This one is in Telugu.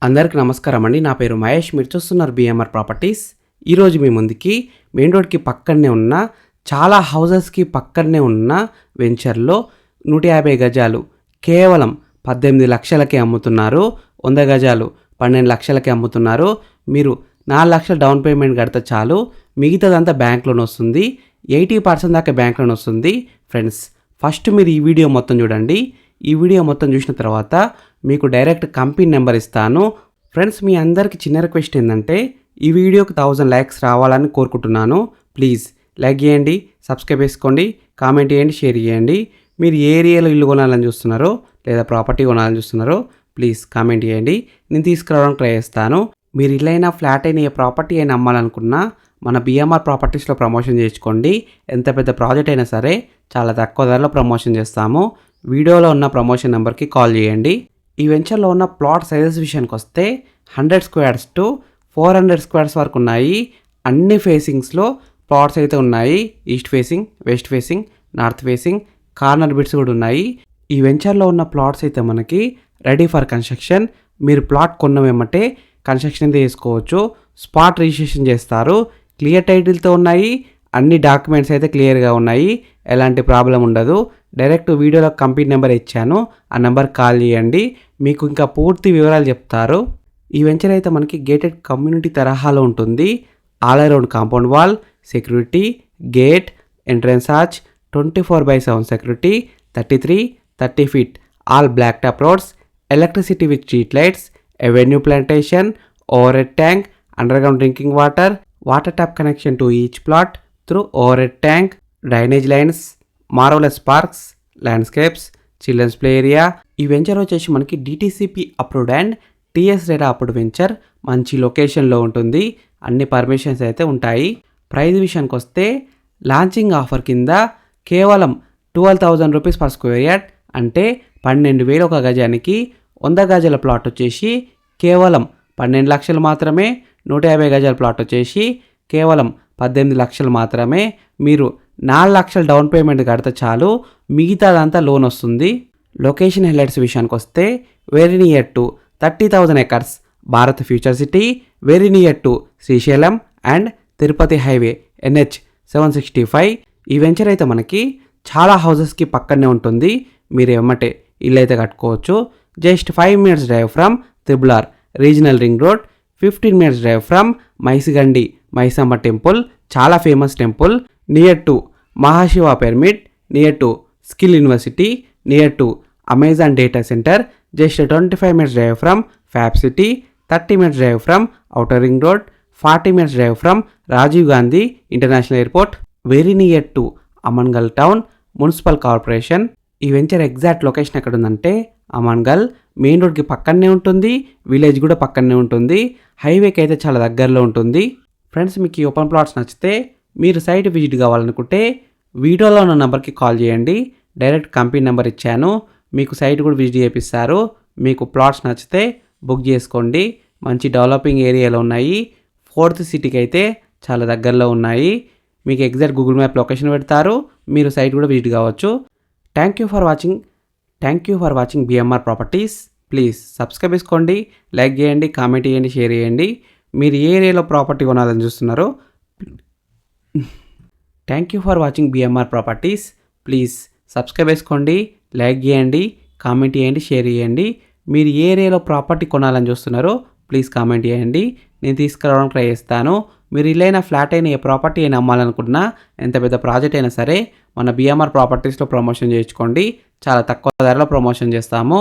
అందరికీ నమస్కారం అండి. నా పేరు మహేష్. మీరు చూస్తున్నారు బిఎంఆర్ ప్రాపర్టీస్. ఈరోజు మీ ముందుకి మెయిన్ రోడ్కి పక్కనే ఉన్న చాలా హౌజెస్కి పక్కనే ఉన్న వెంచర్లో 150 గజాలు కేవలం 18 లక్షలకే అమ్ముతున్నారు. 100 గజాలు 12 లక్షలకే అమ్ముతున్నారు. మీరు 4 లక్షల డౌన్ పేమెంట్ కడితే చాలు, మిగతాదంతా బ్యాంక్ లోన్ వస్తుంది. 80% దాకా బ్యాంక్ లోన్ వస్తుంది. ఫ్రెండ్స్, ఫస్ట్ మీరు ఈ వీడియో మొత్తం చూడండి. ఈ వీడియో మొత్తం చూసిన తర్వాత మీకు డైరెక్ట్ కంపెనీ నెంబర్ ఇస్తాను. ఫ్రెండ్స్, మీ అందరికీ చిన్న రిక్వెస్ట్ ఏంటంటే ఈ వీడియోకి 1000 లైక్స్ రావాలని కోరుకుంటున్నాను. ప్లీజ్ లైక్ చేయండి, సబ్స్క్రైబ్ చేసుకోండి, కామెంట్ చేయండి, షేర్ చేయండి. మీరు ఏ ఏరియాలో ఇల్లు కొనాలని చూస్తున్నారో లేదా ప్రాపర్టీ కొనాలని చూస్తున్నారో ప్లీజ్ కామెంట్ చేయండి. నేను తీసుకురావడానికి ట్రై చేస్తాను. మీరు ఇల్లైనా ఫ్లాట్ అయినా ఏ ప్రాపర్టీ అయినా అమ్మాలనుకున్నా మన బిఎంఆర్ ప్రాపర్టీస్లో ప్రమోషన్ చేసుకోండి. ఎంత పెద్ద ప్రాజెక్ట్ అయినా సరే చాలా తక్కువ ధరలో ప్రమోషన్ చేస్తాము. వీడియోలో ఉన్న ప్రమోషన్ నెంబర్కి కాల్ చేయండి. ఈ వెంచర్లో ఉన్న ప్లాట్ సైజెస్ విషయానికి వస్తే 100 స్క్వేర్స్ టు 400 స్క్వేర్స్ వరకు ఉన్నాయి. అన్ని ఫేసింగ్స్లో ప్లాట్స్ అయితే ఉన్నాయి. East facing, west facing, north facing, corner bits కూడా ఉన్నాయి. ఈ వెంచర్లో ఉన్న ప్లాట్స్ అయితే మనకి రెడీ ఫర్ కన్స్ట్రక్షన్. మీరు ప్లాట్ కొన్నవేమంటే కన్స్ట్రక్షన్ అయితే చేసుకోవచ్చు. స్పాట్ రిజిస్ట్రేషన్ చేస్తారు. క్లియర్ టైటిల్తో ఉన్నాయి. అన్ని డాక్యుమెంట్స్ అయితే క్లియర్గా ఉన్నాయి. ఎలాంటి ప్రాబ్లం ఉండదు. డైరెక్ట్ వీడియోలో కంపెనీ నెంబర్ ఇచ్చాను, ఆ నెంబర్ కాల్ చేయండి. మీకు ఇంకా పూర్తి వివరాలు చెప్తారు. ఈ వెంచర్ అయితే మనకి గేటెడ్ కమ్యూనిటీ తరహాలో ఉంటుంది. All around compound wall, security, gate, entrance arch, 24/7 security, 30 feet all black top roads, electricity with street lights, avenue plantation, overhead tank, underground drinking water tap connection to each plot through overhead tank, drainage lines, marvellous parks, landscapes, children's play area. ఈ వెంచర్ వచ్చేసి మనకి DTCP approved and TS RERA approved venture. మంచి లొకేషన్లో ఉంటుంది. అన్ని పర్మిషన్స్ అయితే ఉంటాయి. ప్రైస్ విషయానికి వస్తే లాంచింగ్ ఆఫర్ కింద కేవలం 12,000 రూపీస్ పర్ స్క్వేర్ యార్డ్, అంటే 12,000 ఒక గజానికి. 100 గజాల ప్లాట్ వచ్చేసి కేవలం 12 లక్షలు మాత్రమే. 150 గజాల ప్లాట్ వచ్చేసి కేవలం 18 లక్షలు మాత్రమే. మీరు 4 లక్షల డౌన్ పేమెంట్ కడితే చాలు, మిగతాదంతా లోన్ వస్తుంది. లొకేషన్ హైలైట్స్ విషయానికి వస్తే very near to 30,000 acres Bharat future city, very near to Srisailam and Tirupati highway NH 765. ఈ వెంచర్ అయితే మనకి చాలా హౌజెస్కి పక్కనే ఉంటుంది. మీరు ఏమంటే ఇల్లు అయితే కట్టుకోవచ్చు. Just 5 minutes drive from triple R regional ring road, 15 minutes drive from Maisigandi Maisamma temple, చాలా famous temple. Near to Mahashiva pyramid, near to skill university, near to Amazon data centre. Just 25 minutes drive from fab city, 30 minutes drive from outer ring road, 40 minutes drive from Rajiv Gandhi international airport, very near to Amangal town municipal corporation. ఈ వెంచర్ ఎగ్జాక్ట్ లొకేషన్ ఎక్కడ ఉందంటే అమన్గల్ మెయిన్ రోడ్కి పక్కనే ఉంటుంది. విలేజ్ కూడా పక్కనే ఉంటుంది. హైవేకి అయితే చాలా దగ్గరలో ఉంటుంది. ఫ్రెండ్స్, మీకు ఈ ఓపెన్ ప్లాట్స్ నచ్చితే మీరు సైట్ విజిట్ కావాలనుకుంటే వీడియోలో ఉన్న నెంబర్కి కాల్ చేయండి. డైరెక్ట్ కంపెనీ నెంబర్ ఇచ్చాను. మీకు సైట్ కూడా విజిట్ చేపిస్తారు. మీకు ప్లాట్స్ నచ్చితే బుక్ చేసుకోండి. మంచి డెవలపింగ్ ఏరియాలో ఉన్నాయి. 4th సిటీకి అయితే చాలా దగ్గరలో ఉన్నాయి. మీకు ఎగ్జాక్ట్ గూగుల్ మ్యాప్ లొకేషన్ పెడతారు. మీరు సైట్ కూడా విజిట్ కావచ్చు. Thank you for watching BMR properties. Please subscribe చేసుకోండి, లైక్ చేయండి, కామెంట్ చేయండి, షేర్ చేయండి. మీరు ఏ ఏరియాలో ప్రాపర్టీ కొనాలని చూస్తున్నారో. Thank you for watching BMR properties. Please subscribe చేసుకోండి, లైక్ చేయండి, కామెంట్ చేయండి, షేర్ చేయండి. మీరు ఏ ఏరియాలో ప్రాపర్టీ కొనాలని చూస్తున్నారో ప్లీజ్ కామెంట్ చేయండి. నేను తీసుకురావడానికి ట్రై చేస్తాను. మీరు ఇల్లైనా ఫ్లాట్ అయినా ఏ ప్రాపర్టీ అయినా అమ్మాలనుకున్నా, ఎంత పెద్ద ప్రాజెక్ట్ అయినా సరే మన బిఎంఆర్ ప్రాపర్టీస్లో ప్రమోషన్ చేయించుకోండి. చాలా తక్కువ ధరలో ప్రమోషన్ చేస్తాము.